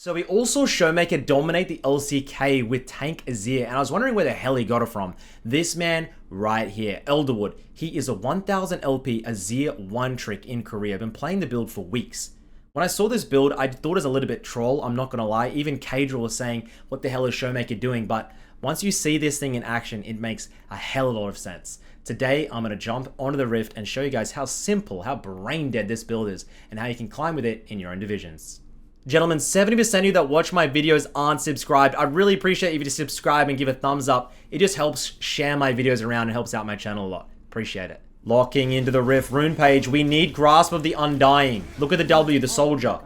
So we also Showmaker dominate the LCK with tank Azir, and I was wondering where the hell he got it from. This man right here, Elderwood. He is a 1000 LP Azir one trick in Korea. I've been playing the build for weeks. When I saw this build, I thought it was a little bit troll, I'm not gonna lie. Even Kadriel was saying, what the hell is Showmaker doing? But once you see this thing in action, it makes a hell of a lot of sense. Today, I'm gonna jump onto the Rift and show you guys how simple, how brain dead this build is, and how you can climb with it in your own divisions. Gentlemen, 70% of you that watch my videos aren't subscribed. I'd really appreciate if you just subscribe and give a thumbs up. It just helps share my videos around and helps out my channel a lot. Appreciate it. Locking into the Rift rune page, we need Grasp of the Undying. Look at the W, the soldier.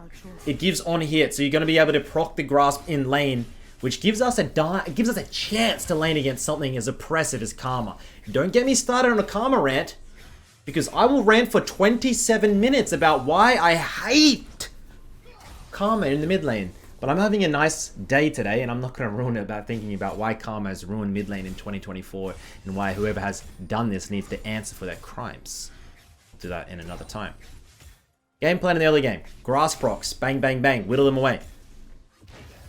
It gives on hit, so you're going to be able to proc the Grasp in lane, which gives us a chance to lane against something as oppressive as Karma. Don't get me started on a Karma rant, because I will rant for 27 minutes about why I hate Karma in the mid lane. But I'm having a nice day today, and I'm not going to ruin it about thinking about why Karma has ruined mid lane in 2024 and why whoever has done this needs to answer for their crimes. I'll do that in another time. Game plan in the early game. Grass procs. Bang, bang, bang. Whittle them away.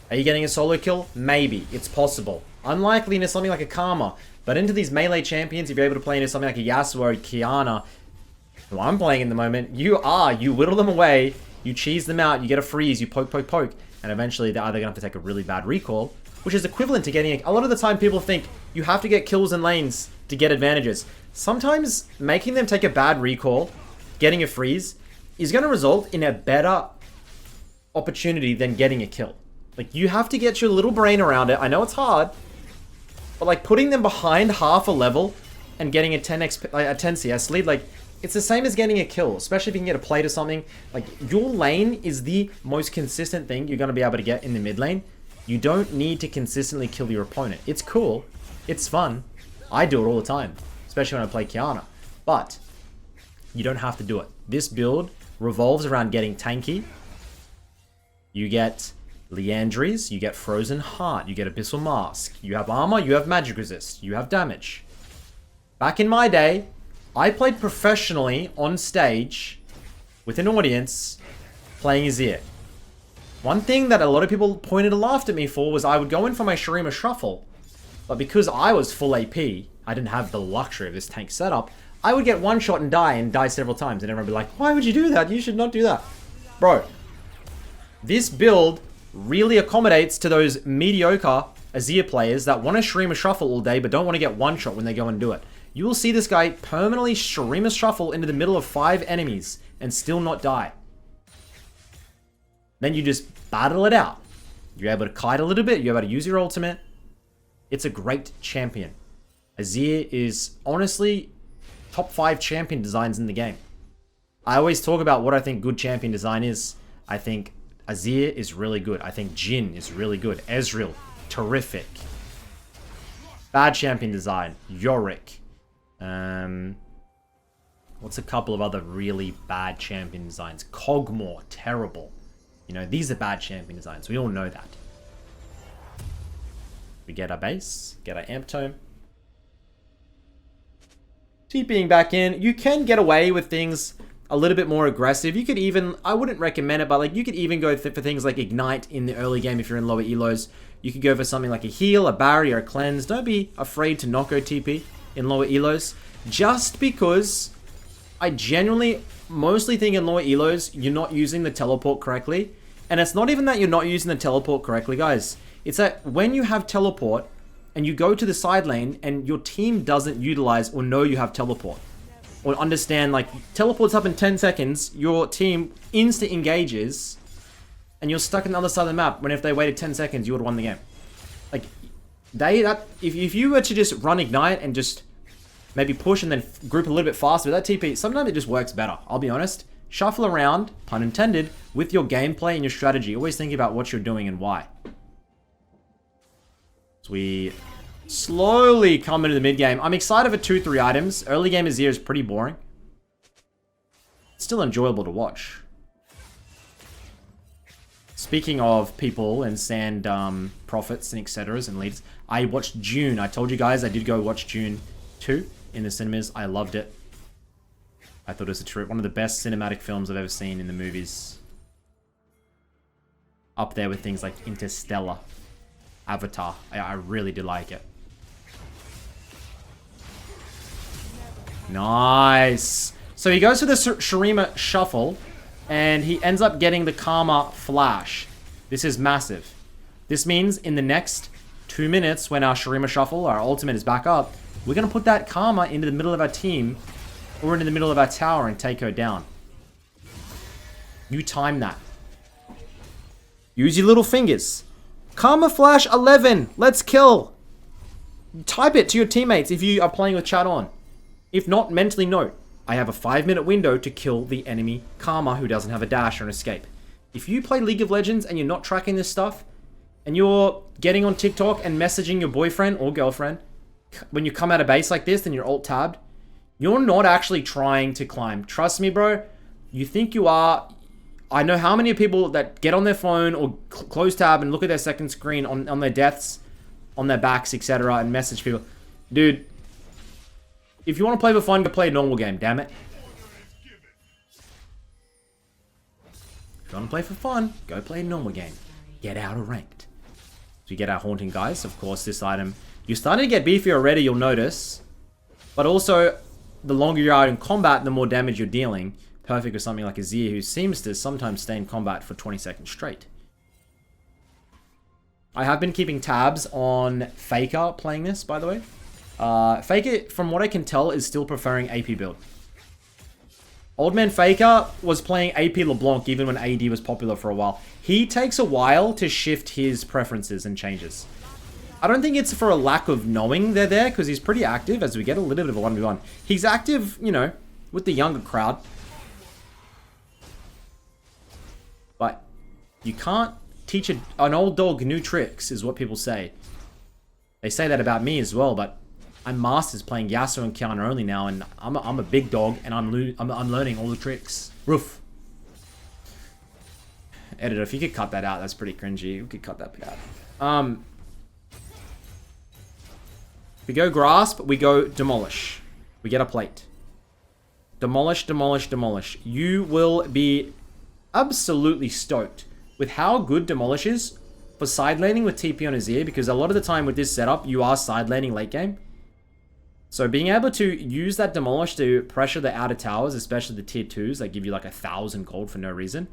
Are you getting a solo kill? Maybe. It's possible. Unlikely into something like a Karma. But into these melee champions, if you're able to play into something like a Yasuo or Kiana, who I'm playing in the moment, you whittle them away. You cheese them out, you get a freeze, you poke, poke, poke, and eventually they're either going to have to take a really bad recall, which is equivalent to getting a lot of the time people think you have to get kills in lanes to get advantages. Sometimes making them take a bad recall, getting a freeze, is going to result in a better opportunity than getting a kill. Like, you have to get your little brain around it. I know it's hard, but like putting them behind half a level and getting a 10x, like a 10 CS lead, like, it's the same as getting a kill, especially if you can get a play to something. Like, your lane is the most consistent thing you're going to be able to get in the mid lane. You don't need to consistently kill your opponent. It's cool. It's fun. I do it all the time, especially when I play Kiana. But you don't have to do it. This build revolves around getting tanky. You get Leandries, you get Frozen Heart, you get Abyssal Mask. You have armor, you have magic resist, you have damage. Back in my day, I played professionally on stage with an audience playing Azir. One thing that a lot of people pointed and laughed at me for was I would go in for my Shurima Shuffle, but because I was full AP, I didn't have the luxury of this tank setup, I would get one shot and die several times, and everyone would be like, why would you do that? You should not do that. Bro, this build really accommodates to those mediocre Azir players that want to Shurima Shuffle all day but don't want to get one shot when they go and do it. You will see this guy permanently Shurima Shuffle into the middle of 5 enemies and still not die. Then you just battle it out. You're able to kite a little bit. You're able to use your ultimate. It's a great champion. Azir is honestly top 5 champion designs in the game. I always talk about what I think good champion design is. I think Azir is really good. I think Jhin is really good. Ezreal, terrific. Bad champion design, Yorick. What's a couple of other really bad champion designs? Kog'Maw, terrible. You know, these are bad champion designs. We all know that. We get our base, get our amp tome. TPing back in. You can get away with things a little bit more aggressive. You could even, I wouldn't recommend it, but like you could even go for things like Ignite in the early game if you're in lower elos. You could go for something like a heal, a barrier, a cleanse. Don't be afraid to not go TP in lower elos, just because I genuinely mostly think in lower elos you're not using the teleport correctly. And it's not even that you're not using the teleport correctly, guys. It's that when you have teleport and you go to the side lane and your team doesn't utilize or know you have teleport, or understand, like, teleport's up in 10 seconds, your team insta engages and you're stuck on the other side of the map, when if they waited 10 seconds you would have won the game. Like, if you were to just run Ignite and just maybe push and then group a little bit faster with that TP, sometimes it just works better. I'll be honest. Shuffle around, pun intended, with your gameplay and your strategy. Always think about what you're doing and why. So we slowly come into the mid game. I'm excited for 2-3 items. Early game Azir is pretty boring. It's still enjoyable to watch. Speaking of people and sand prophets and etceteras and leaders, I watched June. I told you guys I did go watch June 2 in the cinemas. I loved it. I thought it was one of the best cinematic films I've ever seen in the movies. Up there with things like Interstellar, Avatar. I really do like it. Nice. So he goes for the Shurima Shuffle, and he ends up getting the Karma Flash. This is massive. This means in the next 2 minutes, when our Shurima Shuffle, our ultimate, is back up, we're going to put that Karma into the middle of our team, or into the middle of our tower, and take her down. You time that. Use your little fingers. Karma Flash 11. Let's kill. Type it to your teammates if you are playing with chat on. If not, mentally note, I have a 5-minute window to kill the enemy Karma who doesn't have a dash or an escape. If you play League of Legends and you're not tracking this stuff, and you're getting on TikTok and messaging your boyfriend or girlfriend, when you come out of base like this and you're alt-tabbed, you're not actually trying to climb. Trust me, bro. You think you are. I know how many people that get on their phone or close tab and look at their second screen on their deaths, on their backs, etc., and message people. Dude, if you want to play for fun, go play a normal game, damn it. If you want to play for fun, go play a normal game. Get out of ranked. So you get our Haunting Guys. Of course, this item, you're starting to get beefy already, you'll notice. But also, the longer you're out in combat, the more damage you're dealing. Perfect for something like Azir, who seems to sometimes stay in combat for 20 seconds straight. I have been keeping tabs on Faker playing this, by the way. Faker, from what I can tell, is still preferring AP build. Old Man Faker was playing AP LeBlanc even when AD was popular for a while. He takes a while to shift his preferences and changes. I don't think it's for a lack of knowing they're there, because he's pretty active as we get a little bit of a 1v1. He's active, you know, with the younger crowd. But you can't teach an old dog new tricks, is what people say. They say that about me as well, but I'm masters playing Yasuo and Kiana only now, and I'm a big dog, and I'm learning all the tricks. Roof. Editor, if you could cut that out, that's pretty cringy. We could cut that out. We go Grasp, we go Demolish. We get a plate. Demolish, Demolish, Demolish. You will be absolutely stoked with how good Demolish is for side laning with TP on Azir, because a lot of the time with this setup, you are side laning late game. So being able to use that Demolish to pressure the outer towers, especially the tier 2s that give you like 1,000 gold for no reason,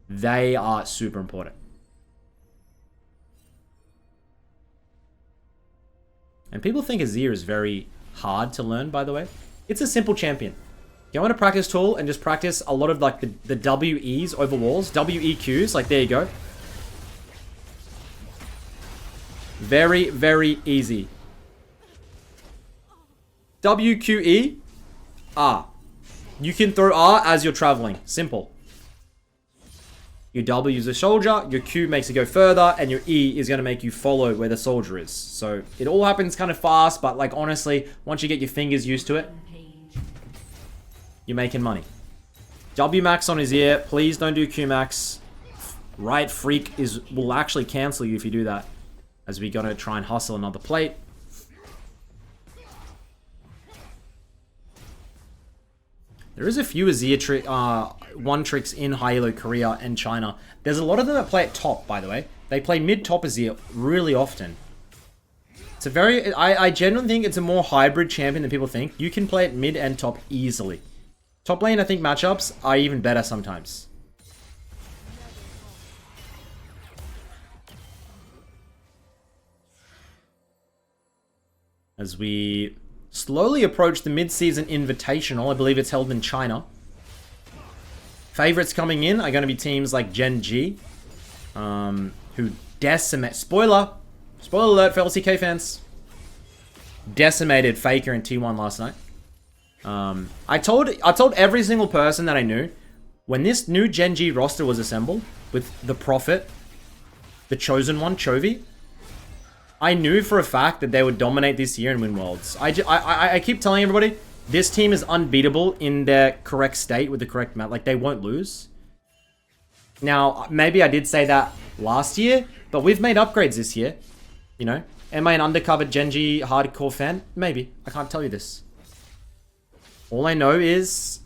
they are super important. And people think Azir is very hard to learn, by the way. It's a simple champion. Go into practice tool and just practice a lot of like the WEs over walls, WEQs, like there you go. Very, very easy. WQE, R. You can throw R as you're traveling. Simple. Your W is a soldier, your Q makes it go further, and your E is going to make you follow where the soldier is. So it all happens kind of fast, but like honestly, once you get your fingers used to it, you're making money. W max on his ear. Please don't do Q max. Right freak will actually cancel you if you do that. As we gotta try and hustle another plate. There is a few Azir one tricks in high elo Korea and China. There's a lot of them that play at top, by the way. They play mid top Azir really often. It's a very, I genuinely think it's a more hybrid champion than people think. You can play it mid and top easily. Top lane, I think matchups are even better sometimes. As we slowly approach the mid-season invitational, I believe it's held in China. Favorites coming in are going to be teams like Gen G, who decimate. Spoiler alert for LCK fans. Decimated Faker in T1 last night. I told every single person that I knew when this new Gen G roster was assembled with the Prophet, the Chosen One, Chovy. I knew for a fact that they would dominate this year and win Worlds. I keep telling everybody, this team is unbeatable in their correct state with the correct map. Like, they won't lose. Now, maybe I did say that last year, but we've made upgrades this year. You know? Am I an undercover Gen G hardcore fan? Maybe. I can't tell you this. All I know is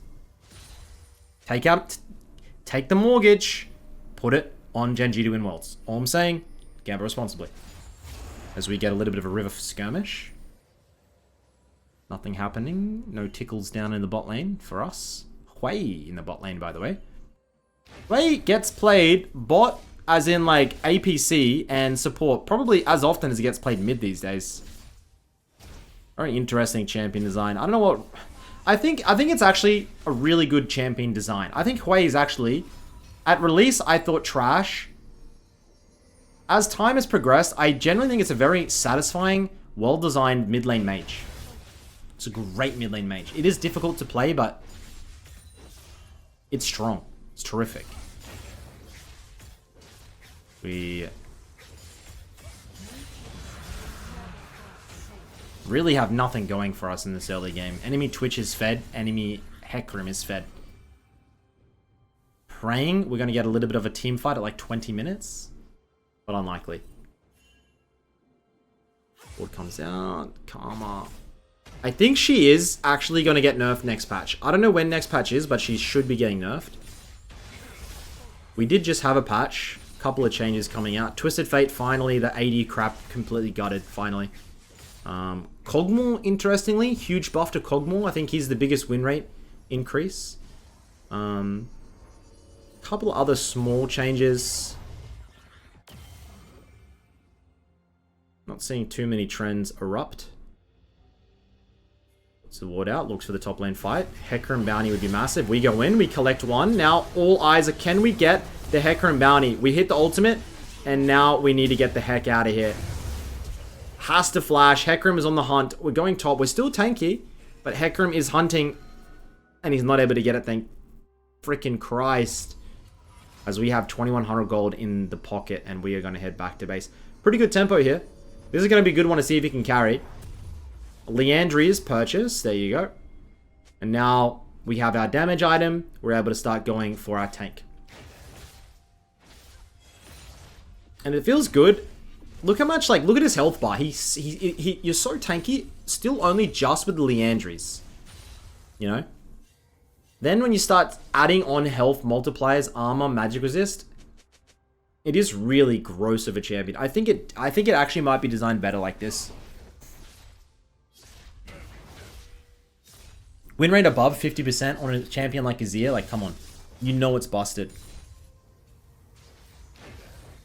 take the mortgage, put it on Gen G to win worlds. All I'm saying, gamble responsibly. As we get a little bit of a river skirmish. Nothing happening. No tickles down in the bot lane for us. Hui in the bot lane, by the way. Hui gets played bot, as in like APC and support, probably as often as it gets played mid these days. Very interesting champion design. I don't know what... I think it's actually a really good champion design. I think Hui is actually... At release, I thought trash. As time has progressed, I generally think it's a very satisfying, well-designed mid lane mage. It's a great mid lane mage. It is difficult to play, but it's strong. It's terrific. We really have nothing going for us in this early game. Enemy Twitch is fed. Enemy Hecarim is fed. Praying we're going to get a little bit of a team fight at like 20 minutes. But unlikely. Ward comes out. Karma. I think she is actually going to get nerfed next patch. I don't know when next patch is, but she should be getting nerfed. We did just have a patch. Couple of changes coming out. Twisted Fate, finally. The AD crap completely gutted, finally. Kog'Maw, interestingly. Huge buff to Kog'Maw. I think he's the biggest win rate increase. Couple of other small changes. Not seeing too many trends erupt. Puts the ward out. Looks for the top lane fight. Hecarim bounty would be massive. We go in. We collect one. Now all eyes are... Can we get the Hecarim bounty? We hit the ultimate. And now we need to get the heck out of here. Has to flash. Hecarim is on the hunt. We're going top. We're still tanky. But Hecarim is hunting. And he's not able to get it. Thank freaking Christ. As we have 2100 gold in the pocket. And we are going to head back to base. Pretty good tempo here. This is going to be a good one to see if he can carry. Leandry is purchased. There you go. And now we have our damage item. We're able to start going for our tank. And it feels good. Look how much, like, look at his health bar. You're so tanky. Still only just with the Leandries. You know? Then when you start adding on health multipliers, armor, magic resist, it is really gross of a champion. I think it actually might be designed better like this. Win rate above 50% on a champion like Azir, like, come on. You know it's busted.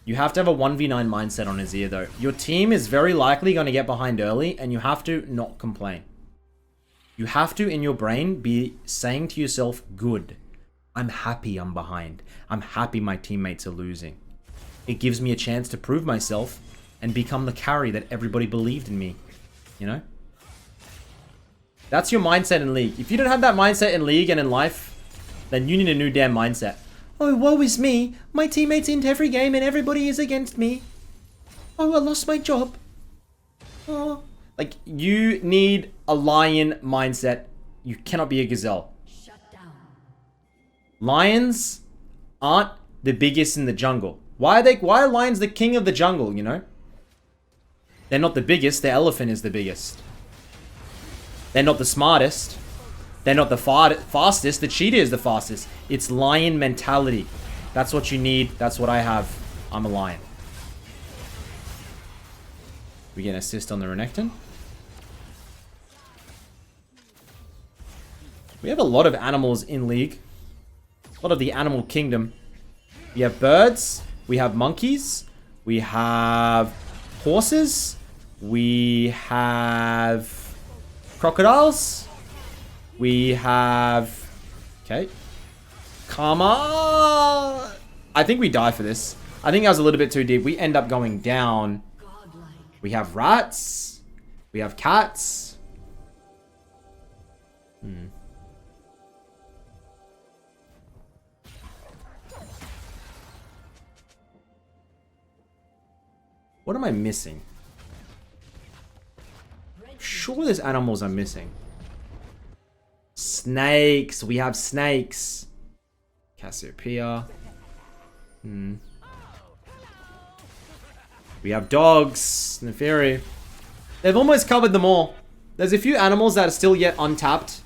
You have to have a 1v9 mindset on Azir, though. Your team is very likely going to get behind early, and you have to not complain. You have to, in your brain, be saying to yourself, good. I'm happy I'm behind. I'm happy my teammates are losing. It gives me a chance to prove myself and become the carry that everybody believed in me. You know? That's your mindset in League. If you don't have that mindset in League and in life, then you need a new damn mindset. Oh, woe is me. My teammates int every game and everybody is against me. Oh, I lost my job. Oh. Like, you need a lion mindset. You cannot be a gazelle. Shut down. Lions aren't the biggest in the jungle. Why are lions the king of the jungle, you know? They're not the biggest. The elephant is the biggest. They're not the smartest. They're not the fastest. The cheetah is the fastest. It's lion mentality. That's what you need. That's what I have. I'm a lion. We get an assist on the Renekton. We have a lot of animals in League. A lot of the animal kingdom. We have birds. We have monkeys. We have horses. We have crocodiles. We have... Okay. Karma. I think we die for this. I think that was a little bit too deep. We end up going down. We have rats. We have cats. What am I missing? Sure there's animals I'm missing. Snakes. We have snakes. Cassiopeia. We have dogs. Neferi. They've almost covered them all. There's a few animals that are still yet untapped.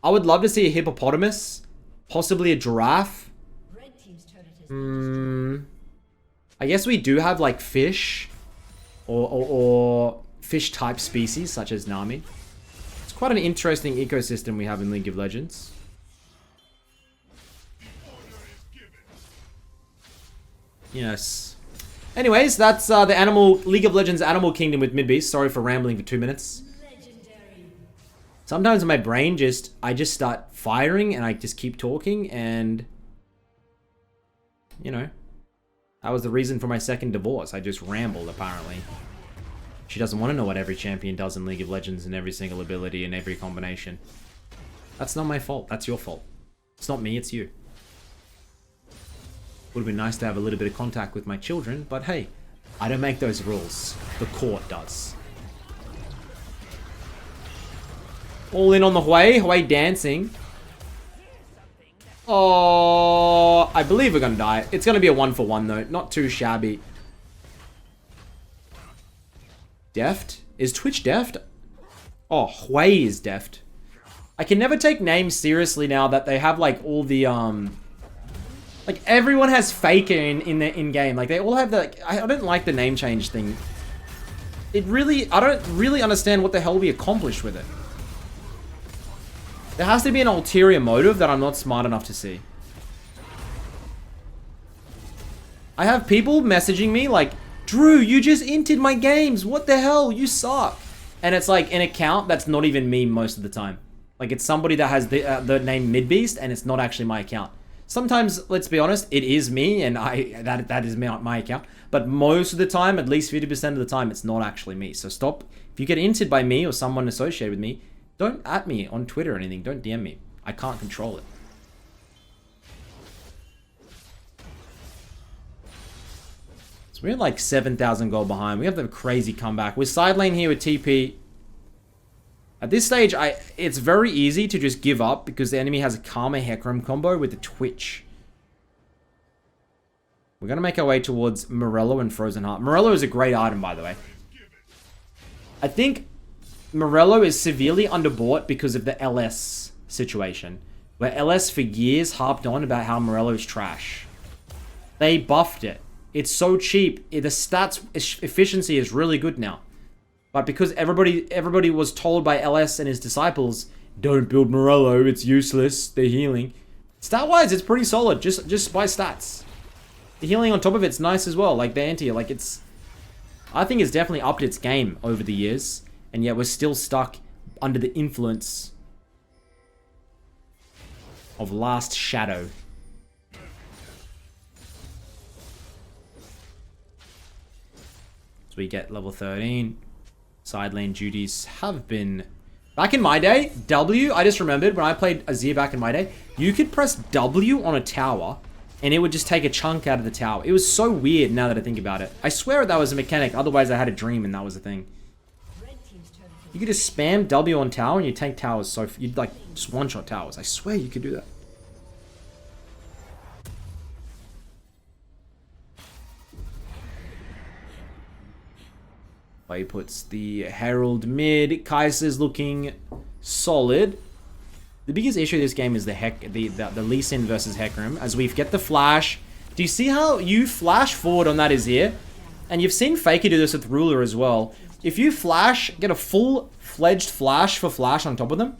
I would love to see a hippopotamus. Possibly a giraffe. I guess we do have like fish or fish type species such as Nami. It's quite an interesting ecosystem we have in League of Legends. Yes. Anyways, that's the League of Legends Animal Kingdom with Midbeast. Sorry for rambling for 2 minutes. Sometimes my brain I just start firing and I just keep talking and, you know, that was the reason for my second divorce. I just rambled, apparently. She doesn't want to know what every champion does in League of Legends and every single ability and every combination. That's not my fault. That's your fault. It's not me, it's you. Would have been nice to have a little bit of contact with my children, but hey, I don't make those rules. The court does. All in on the Hui dancing. Oh, I believe we're gonna die. It's gonna be a 1-for-1 though, not too shabby. Deft? Is Twitch deft? Oh, Hui is deft. I can never take names seriously now that they have like all the like everyone has faker in their in-game. Like they all have the like, I don't like the name change thing. I don't really understand what the hell we accomplished with it. There has to be an ulterior motive that I'm not smart enough to see. I have people messaging me like, Drew, you just inted my games. What the hell? You suck. And it's like an account that's not even me most of the time. Like it's somebody that has the name Midbeast and it's not actually my account. Sometimes, let's be honest, it is me and that is my account. But most of the time, at least 50% of the time, it's not actually me. So stop. If you get inted by me or someone associated with me, don't at me on Twitter or anything. Don't DM me. I can't control it. So we're like 7,000 gold behind. We have the crazy comeback. We're side lane here with TP. At this stage, it's very easy to just give up because the enemy has a Karma Hecarim combo with the Twitch. We're going to make our way towards Morello and Frozen Heart. Morello is a great item, by the way. I think Morello is severely underbought because of the LS situation. Where LS for years harped on about how Morello is trash. They buffed it. It's so cheap. The stats efficiency is really good now. But because everybody was told by LS and his disciples, don't build Morello, it's useless, they're healing. Stat-wise, it's pretty solid, just by stats. The healing on top of it's nice as well, like the anti, like it's... I think it's definitely upped its game over the years, and yet we're still stuck under the influence of Last Shadow. So we get level 13. Side lane duties have been... Back in my day, W, I just remembered when I played Azir back in my day, you could press W on a tower and it would just take a chunk out of the tower. It was so weird now that I think about it. I swear that was a mechanic, otherwise I had a dream and that was a thing. You could just spam W on tower and you take towers so... You'd like just one-shot towers. I swear you could do that. He puts the Herald mid. Kaiser's looking solid. The biggest issue of this game is the Lee Sin versus Hecarim. As we get the flash. Do you see how you flash forward on that Azir? And you've seen Faker do this with Ruler as well. If you flash, get a full-fledged flash for flash on top of them,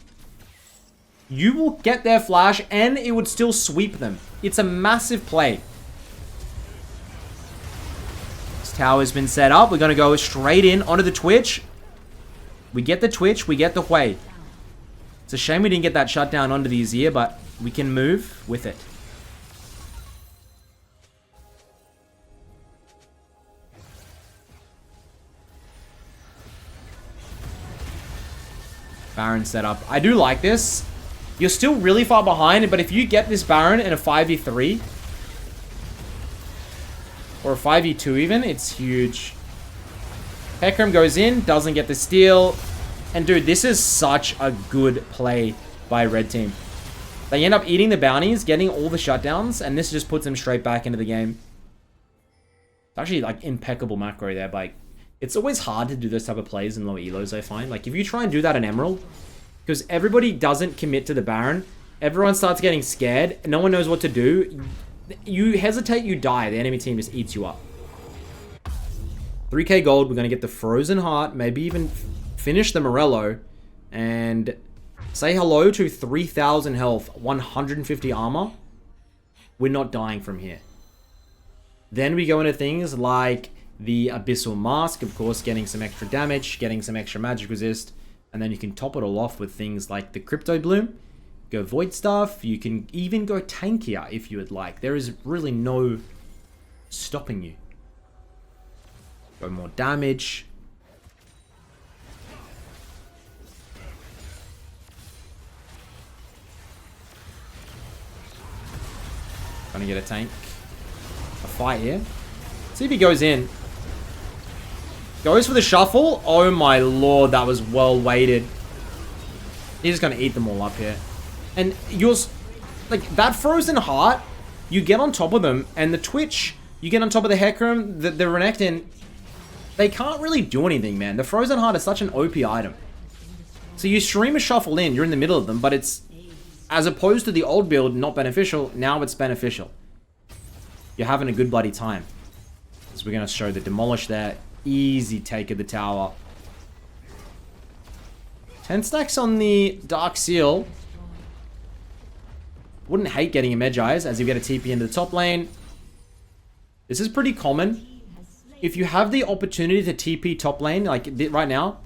you will get their flash and it would still sweep them. It's a massive play. Tower's been set up. We're going to go straight in onto the Twitch. We get the Twitch. We get the Hui. It's a shame we didn't get that shutdown onto the Azir, but we can move with it. Baron set up. I do like this. You're still really far behind, but if you get this Baron in a 5v3... or a 5v2 even, it's huge. Hecarim goes in, doesn't get the steal. And dude, this is such a good play by Red Team. They end up eating the bounties, getting all the shutdowns, and this just puts them straight back into the game. It's actually like impeccable macro there, but like, it's always hard to do those type of plays in low elos, I find. Like if you try and do that in Emerald, because everybody doesn't commit to the Baron, everyone starts getting scared, no one knows what to do. You hesitate, you die. The enemy team just eats you up. 3k gold. We're going to get the Frozen Heart. Maybe even finish the Morello. And say hello to 3,000 health. 150 armor. We're not dying from here. Then we go into things like the Abyssal Mask. Of course, getting some extra damage. Getting some extra magic resist. And then you can top it all off with things like the Crypto Bloom. Go Void Stuff. You can even go tankier if you would like. There is really no stopping you. Go more damage. Gonna get a tank. A fight here. See if he goes in. Goes for the shuffle. Oh my lord, that was well weighted. He's just gonna eat them all up here. And yours, like, that Frozen Heart, you get on top of them, and the Twitch, you get on top of the Hecarim, the Renekton, they can't really do anything, man. The Frozen Heart is such an OP item. So you stream a shuffle in, you're in the middle of them, but it's, as opposed to the old build, not beneficial, now it's beneficial. You're having a good bloody time. So we're going to show the Demolish there. Easy take of the tower. 10 stacks on the Dark Seal. Wouldn't hate getting a Medjai's as you get a TP into the top lane. This is pretty common. If you have the opportunity to TP top lane, like right now,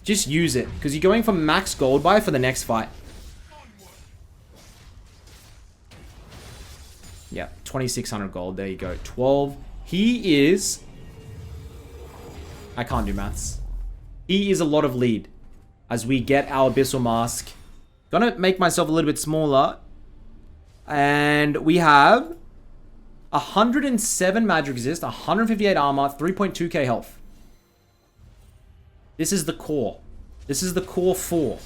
just use it. Because you're going for max gold buy for the next fight. Yeah, 2,600 gold. There you go. 12. He is... I can't do maths. He is a lot of lead. As we get our Abyssal Mask. Gonna make myself a little bit smaller. And we have 107 magic resist, 158 armor, 3.2k health. This is the core. This is the core 4.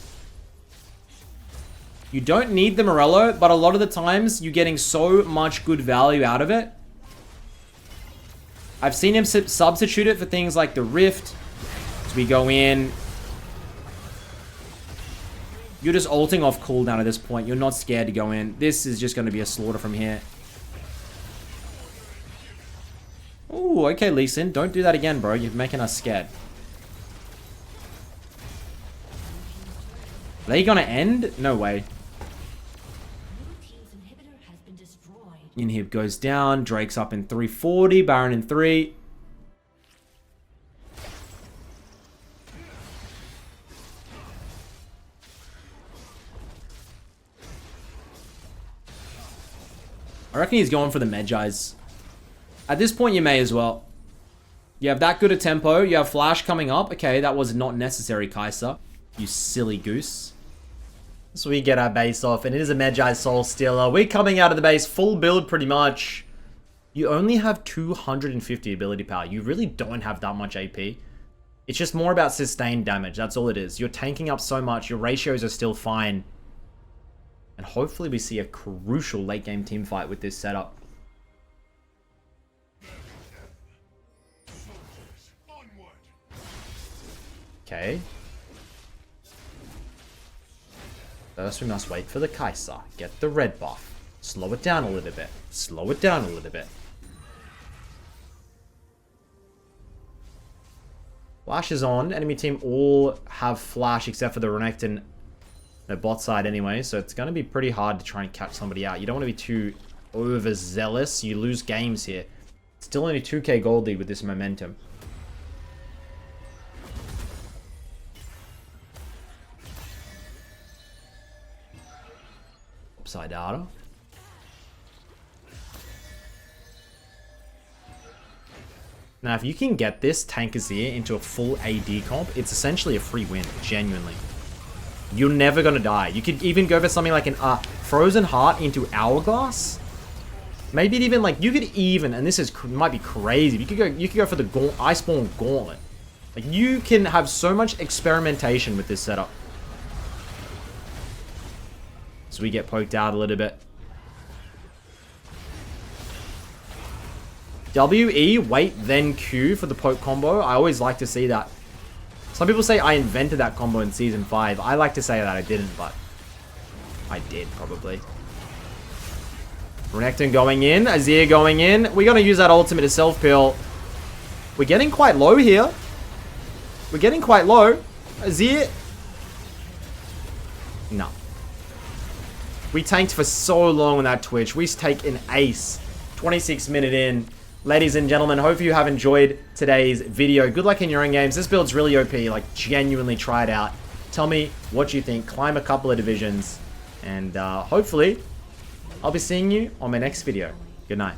You don't need the Morello, but a lot of the times you're getting so much good value out of it. I've seen him substitute it for things like the Rift. As we go in. You're just ulting off cooldown at this point. You're not scared to go in. This is just going to be a slaughter from here. Ooh, okay, Lee Sin. Don't do that again, bro. You're making us scared. Are they going to end? No way. Inhib goes down. Drake's up in 340. Baron in 3. I reckon he's going for the Medjai's. At this point, you may as well. You have that good a tempo. You have Flash coming up. Okay, that was not necessary, Kai'Sa. You silly goose. So we get our base off, and it is a Medjai Soul Stealer. We're coming out of the base full build pretty much. You only have 250 ability power. You really don't have that much AP. It's just more about sustained damage. That's all it is. You're tanking up so much. Your ratios are still fine. And hopefully we see a crucial late game team fight with this setup. Okay. First we must wait for the Kai'Sa. Get the red buff. Slow it down a little bit. Slow it down a little bit. Flash is on. Enemy team all have flash except for the Renekton. No, bot side anyway, so it's going to be pretty hard to try and catch somebody out. You don't want to be too overzealous. You lose games here. Still only 2k gold lead with this momentum. Upside data. Now, if you can get this Tank Azir into a full AD comp, it's essentially a free win, genuinely. You're never going to die. You could even go for something like an Frozen Heart into Hourglass. Maybe it even, like, you could even, and this is might be crazy, you could go for the Iceborne Gauntlet. Like, you can have so much experimentation with this setup. So we get poked out a little bit. W-E, wait, then Q for the poke combo. I always like to see that. Some people say I invented that combo in Season 5. I like to say that I didn't, but I did, probably. Renekton going in. Azir going in. We're going to use that ultimate to self-peel. We're getting quite low here. We're getting quite low. Azir. No. We tanked for so long on that Twitch. We take an ace. 26 minute in. Ladies and gentlemen, hope you have enjoyed today's video. Good luck in your own games. This build's really OP. Like, genuinely try it out. Tell me what you think. Climb a couple of divisions. And hopefully, I'll be seeing you on my next video. Good night.